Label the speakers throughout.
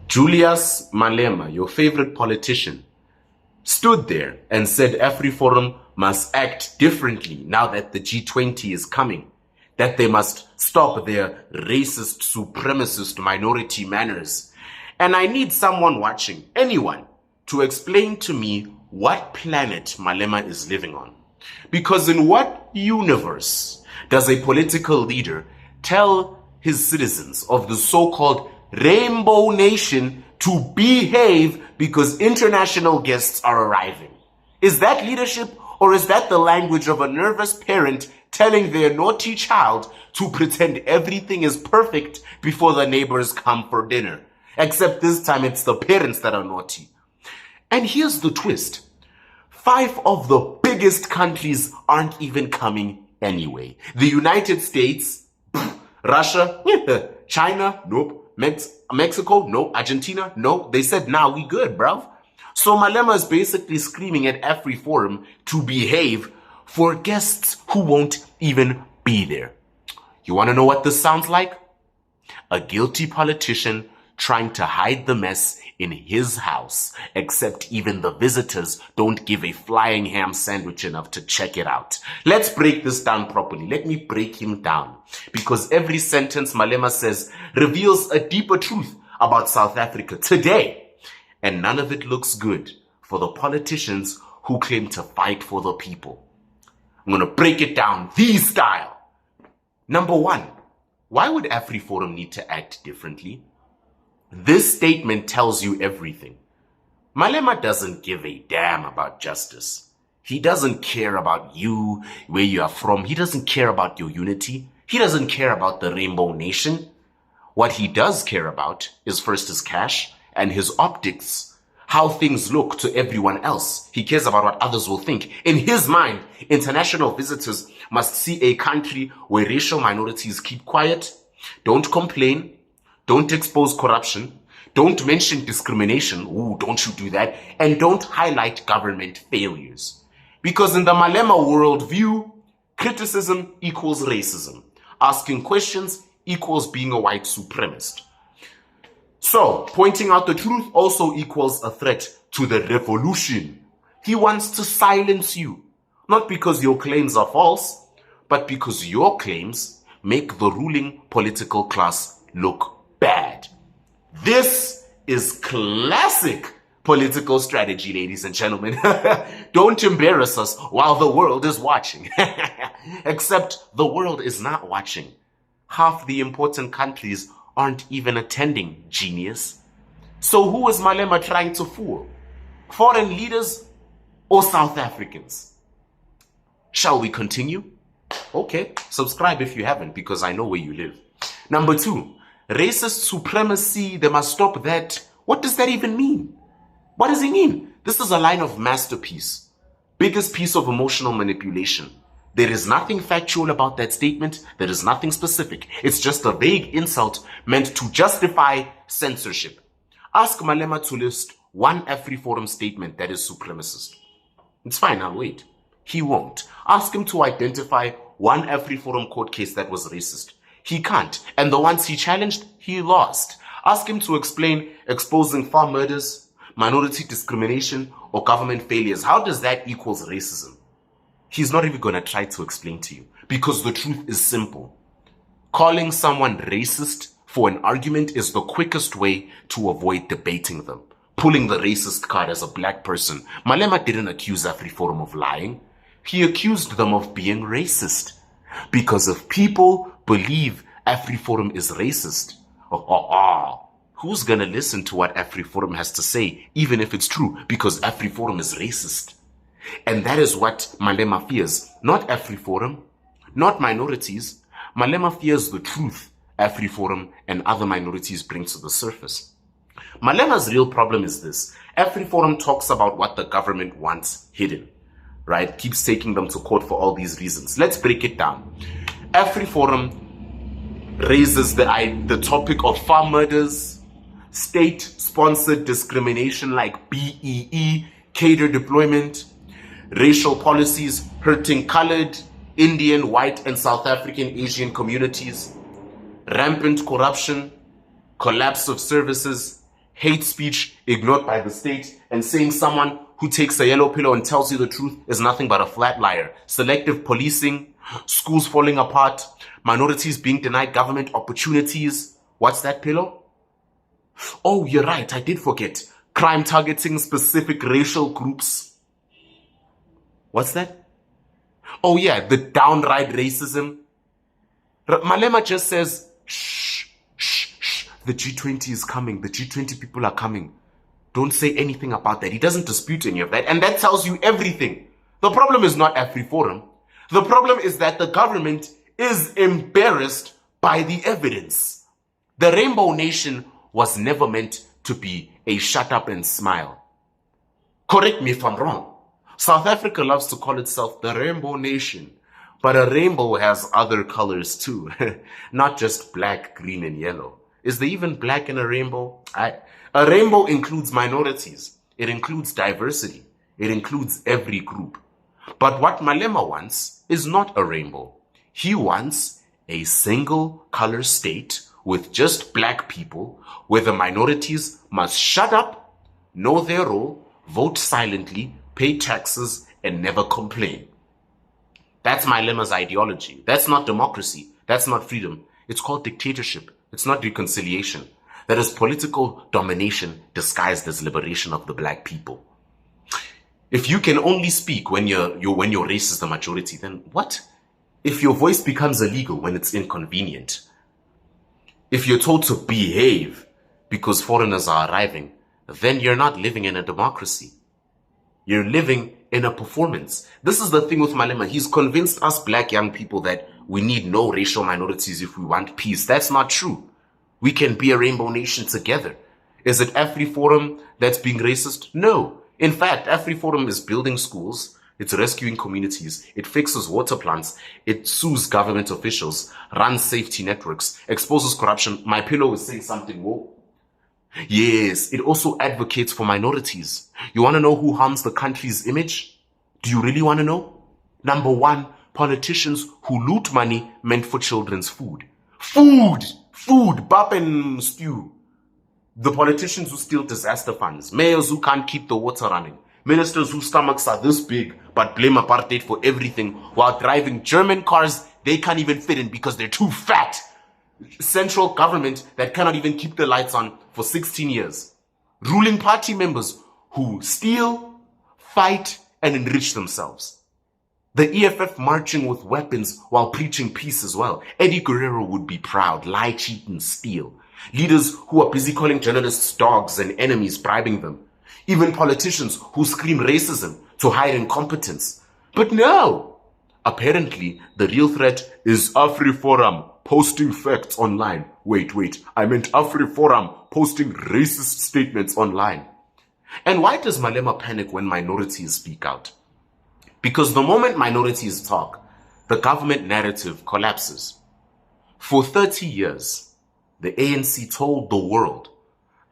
Speaker 1: Julius Malema, your favorite politician, stood there and said AfriForum must act differently now that the G20 is coming, that they must stop their racist, supremacist minority manners. And I need someone watching, anyone, to explain to me what planet Malema is living on. Because in what universe does a political leader tell his citizens of the so-called Rainbow Nation to behave because international guests are arriving? Is that leadership, or is that the language of a nervous parent telling their naughty child to pretend everything is perfect before the neighbors come for dinner? Except this time it's the parents that are naughty. And here's the twist. 5 of the biggest countries aren't even coming anyway. The United States, Russia, China, nope. Mexico, no. Argentina, no. They said, nah, we good, bruv. So Malema is basically screaming at AfriForum to behave for guests who won't even be there. You want to know what this sounds like? A guilty politician trying to hide the mess in his house, except even the visitors don't give a flying ham sandwich enough to check it out. Let's break this down properly. Let me break him down. Because every sentence Malema says reveals a deeper truth about South Africa today. And none of it looks good for the politicians who claim to fight for the people. I'm going to break it down this style. Number 1, why would AfriForum need to act differently? This statement tells you everything. Malema doesn't give a damn about justice. He doesn't care about you, where you are from. He doesn't care about your unity. He doesn't care about the Rainbow Nation. What he does care about is first his cash and his optics, how things look to everyone else. He cares about what others will think. In his mind, international visitors must see a country where racial minorities keep quiet, don't complain, don't expose corruption, don't mention discrimination, ooh, don't you do that, and don't highlight government failures. Because in the Malema worldview, criticism equals racism. Asking questions equals being a white supremacist. So, pointing out the truth also equals a threat to the revolution. He wants to silence you, not because your claims are false, but because your claims make the ruling political class look bad. This is classic political strategy, ladies and gentlemen. Don't embarrass us while the world is watching. Except the world is not watching. Half the important countries aren't even attending, genius. So who is Malema trying to fool? Foreign leaders or South Africans? Shall we continue? Okay, subscribe if you haven't, because I know where you live. Number 2, racist supremacy, they must stop that. What does that even mean? What does it mean? This is a line of masterpiece. Biggest piece of emotional manipulation. There is nothing factual about that statement. There is nothing specific. It's just a vague insult meant to justify censorship. Ask Malema to list one AfriForum statement that is supremacist. It's fine, I'll wait. He won't. Ask him to identify one AfriForum court case that was racist. He can't. And the ones he challenged, he lost. Ask him to explain exposing farm murders, minority discrimination, or government failures. How does that equals racism? He's not even going to try to explain to you, because the truth is simple. Calling someone racist for an argument is the quickest way to avoid debating them. Pulling the racist card as a black person. Malema didn't accuse AfriForum of lying. He accused them of being racist. Because if people believe AfriForum is racist, who's going to listen to what AfriForum has to say, even if it's true, because AfriForum is racist? And that is what Malema fears. Not AfriForum, not minorities. Malema fears the truth AfriForum and other minorities bring to the surface. Malema's real problem is this. AfriForum talks about what the government wants hidden, right? Keeps taking them to court for all these reasons. Let's break it down. AfriForum raises the topic of farm murders, state-sponsored discrimination like BEE, cadre deployment, racial policies hurting colored, Indian, white, and South African Asian communities, rampant corruption, collapse of services, hate speech ignored by the state, and saying someone who takes a yellow pillow and tells you the truth is nothing but a flat liar. Selective policing, schools falling apart, minorities being denied government opportunities. What's that pillow? Oh, you're right, I did forget. Crime targeting specific racial groups. What's that? Oh yeah, the downright racism. Malema just says, shh, shh, shh, the G20 is coming. The G20 people are coming. Don't say anything about that. He doesn't dispute any of that. And that tells you everything. The problem is not AfriForum. The problem is that the government is embarrassed by the evidence. The Rainbow Nation was never meant to be a shut up and smile. Correct me if I'm wrong. South Africa loves to call itself the Rainbow Nation. But a rainbow has other colors too. Not just black, green, and yellow. Is there even black in a rainbow? A rainbow includes minorities. It includes diversity. It includes every group. But what Malema wants is not a rainbow. He wants a single color state with just black people, where the minorities must shut up, know their role, vote silently, pay taxes, and never complain. That's Malema's ideology. That's not democracy. That's not freedom. It's called dictatorship. It's not reconciliation. That is political domination disguised as liberation of the black people. If you can only speak when your race is the majority, then what? If your voice becomes illegal when it's inconvenient, if you're told to behave because foreigners are arriving, then you're not living in a democracy. You're living in a performance. This is the thing with Malema. He's convinced us black young people that we need no racial minorities if we want peace. That's not true. We can be a rainbow nation together. Is it AfriForum that's being racist? No. In fact, AfriForum is building schools. It's rescuing communities. It fixes water plants. It sues government officials, runs safety networks, exposes corruption. My pillow is saying something. Whoa. Yes, it also advocates for minorities. You want to know who harms the country's image? Do you really want to know? Number one, politicians who loot money meant for children's food. Food, bap and stew. The politicians who steal disaster funds. Mayors who can't keep the water running. Ministers whose stomachs are this big but blame apartheid for everything while driving German cars they can't even fit in because they're too fat. Central government that cannot even keep the lights on for 16 years. Ruling party members who steal, fight, and enrich themselves. The EFF marching with weapons while preaching peace as well. Eddie Guerrero would be proud. Lie, cheat, and steal. Leaders who are busy calling journalists dogs and enemies, bribing them. Even politicians who scream racism to hide incompetence. But no! Apparently, the real threat is AfriForum posting facts online. Wait, I meant AfriForum posting racist statements online. And why does Malema panic when minorities speak out? Because the moment minorities talk, the government narrative collapses. For 30 years, the ANC told the world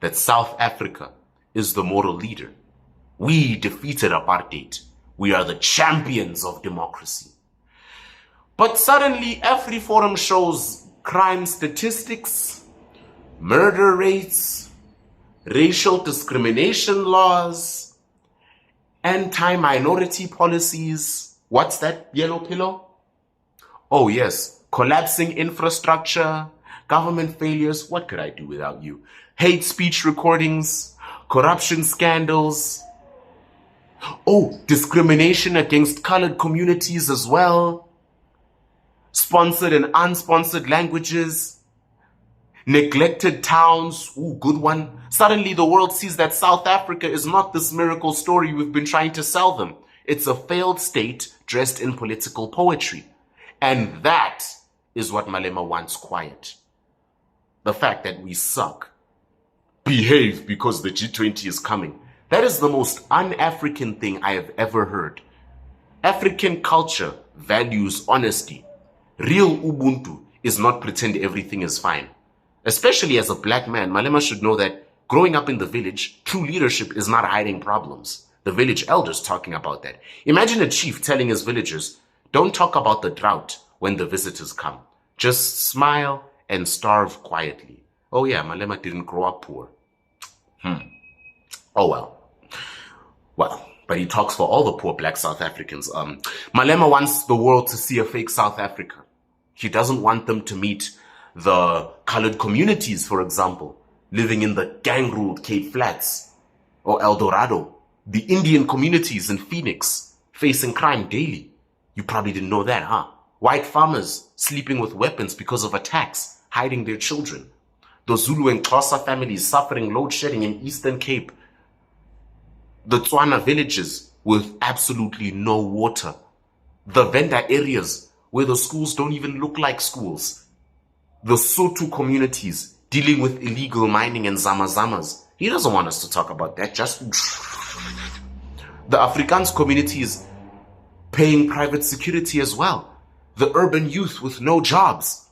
Speaker 1: that South Africa is the moral leader. We defeated apartheid. We are the champions of democracy. But suddenly, AfriForum shows crime statistics, murder rates, racial discrimination laws, anti-minority policies. What's that yellow pillow? Oh yes, collapsing infrastructure, government failures. What could I do without you? Hate speech recordings, corruption scandals. Oh, discrimination against colored communities as well. Sponsored and unsponsored languages, neglected towns, ooh, good one. Suddenly the world sees that South Africa is not this miracle story we've been trying to sell them. It's a failed state dressed in political poetry. And that is what Malema wants quiet. The fact that we suck. Behave because the G20 is coming. That is the most un-African thing I have ever heard. African culture values honesty. Real Ubuntu is not pretend everything is fine. Especially as a black man, Malema should know that growing up in the village, true leadership is not hiding problems. The village elders talking about that. Imagine a chief telling his villagers, don't talk about the drought when the visitors come. Just smile and starve quietly. Oh yeah, Malema didn't grow up poor. Oh well. Well, but he talks for all the poor black South Africans. Malema wants the world to see a fake South Africa. He doesn't want them to meet the colored communities, for example, living in the gang-ruled Cape Flats or El Dorado, the Indian communities in Phoenix facing crime daily. You probably didn't know that, huh? White farmers sleeping with weapons because of attacks, hiding their children. The Zulu and Xhosa families suffering load shedding in Eastern Cape. The Tswana villages with absolutely no water. The Venda areas where the schools don't even look like schools. The Sotho communities dealing with illegal mining and zamazamas. He doesn't want us to talk about that. Just the Afrikaans communities paying private security as well. The urban youth with no jobs.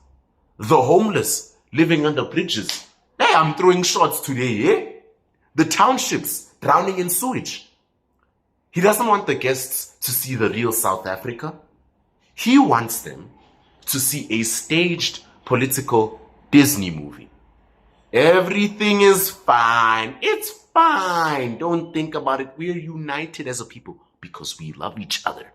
Speaker 1: The homeless living under bridges. Hey, I'm throwing shots today, eh? The townships drowning in sewage. He doesn't want the guests to see the real South Africa. He wants them to see a staged political Disney movie. Everything is fine. It's fine. Don't think about it. We're united as a people because we love each other.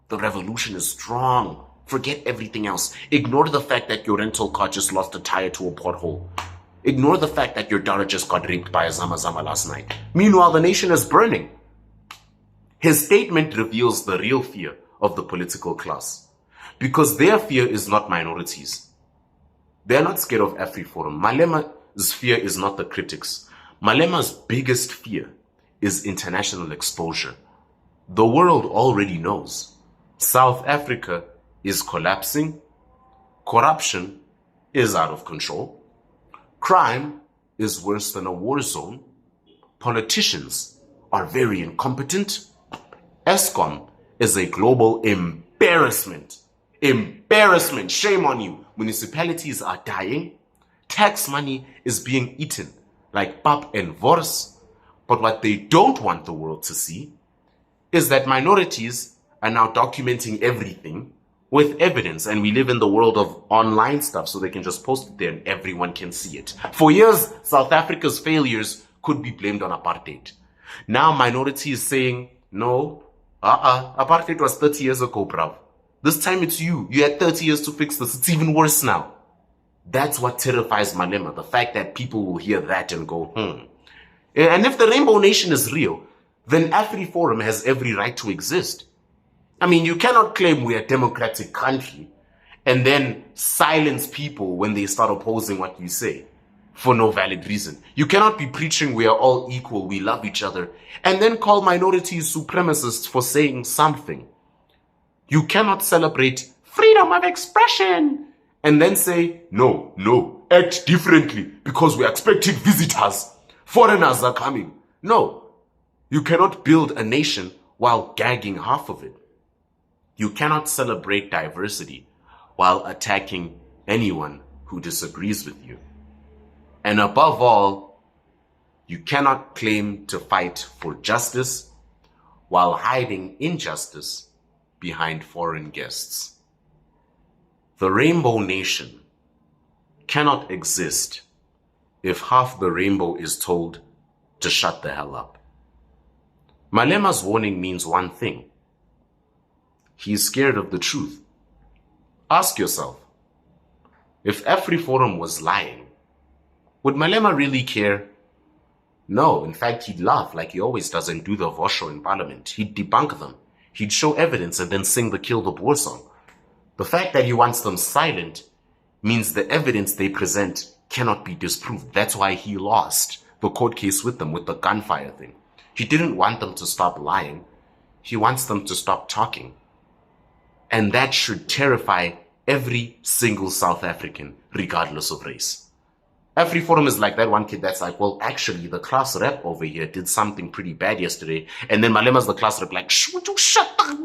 Speaker 1: The revolution is strong. Forget everything else. Ignore the fact that your rental car just lost a tire to a pothole. Ignore the fact that your daughter just got raped by a Zamazama last night. Meanwhile, the nation is burning. His statement reveals the real fear of the political class because their fear is not minorities. They're not scared of AfriForum. Malema's fear is not the critics. Malema's biggest fear is international exposure. The world already knows. South Africa is collapsing. Corruption is out of control. Crime is worse than a war zone. Politicians are very incompetent. ESCOM is a global embarrassment. Embarrassment. Shame on you. Municipalities are dying. Tax money is being eaten like pap and wors. But what they don't want the world to see is that minorities are now documenting everything with evidence, and we live in the world of online stuff, so they can just post it there and everyone can see it. For years, South Africa's failures could be blamed on apartheid. Now minorities saying, no, apartheid was 30 years ago, bruv. This time it's you. You had 30 years to fix this. It's even worse now. That's what terrifies Malema, the fact that people will hear that and go, And if the Rainbow Nation is real, then AfriForum has every right to exist. I mean, you cannot claim we're a democratic country and then silence people when they start opposing what you say for no valid reason. You cannot be preaching we are all equal, we love each other, and then call minorities supremacists for saying something. You cannot celebrate freedom of expression and then say, no, act differently because we're expecting visitors. Foreigners are coming. No, you cannot build a nation while gagging half of it. You cannot celebrate diversity while attacking anyone who disagrees with you. And above all, you cannot claim to fight for justice while hiding injustice behind foreign guests. The Rainbow Nation cannot exist if half the rainbow is told to shut the hell up. Malema's warning means one thing. He's scared of the truth. Ask yourself, if AfriForum was lying, would Malema really care? No, in fact, he'd laugh like he always does and do the Vosho in Parliament. He'd debunk them. He'd show evidence and then sing the Kill the Boer song. The fact that he wants them silent means the evidence they present cannot be disproved. That's why he lost the court case with them, with the gunfire thing. He didn't want them to stop lying. He wants them to stop talking. And that should terrify every single South African, regardless of race. AfriForum is like that one kid that's like, well, actually, the class rep over here did something pretty bad yesterday. And then Malema's the class rep like, would you shut up?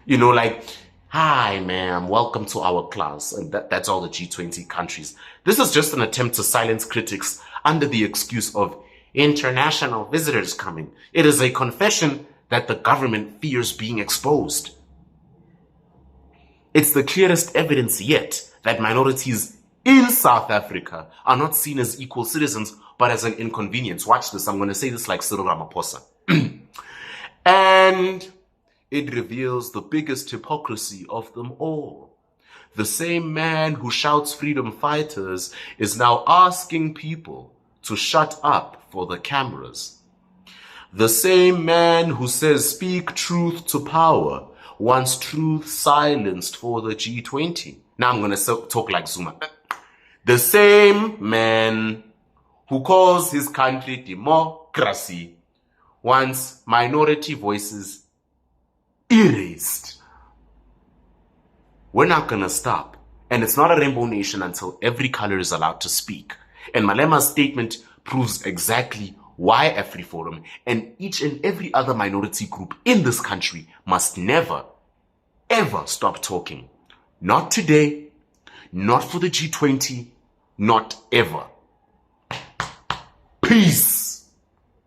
Speaker 1: You know, like, hi, ma'am, welcome to our class. And that's all the G20 countries. This is just an attempt to silence critics under the excuse of international visitors coming. It is a confession that the government fears being exposed. It's the clearest evidence yet that minorities in South Africa are not seen as equal citizens, but as an inconvenience. Watch this. I'm going to say this like Cyril Ramaphosa. And it reveals the biggest hypocrisy of them all. The same man who shouts freedom fighters is now asking people to shut up for the cameras. The same man who says speak truth to power wants truth silenced for the G20. Now I'm going to talk like Zuma. The same man who calls his country democracy wants minority voices erased. We're not going to stop. And it's not a rainbow nation until every color is allowed to speak. And Malema's statement proves exactly why AfriForum and each and every other minority group in this country must never, ever stop talking. Not today, not for the G20, not ever. Peace.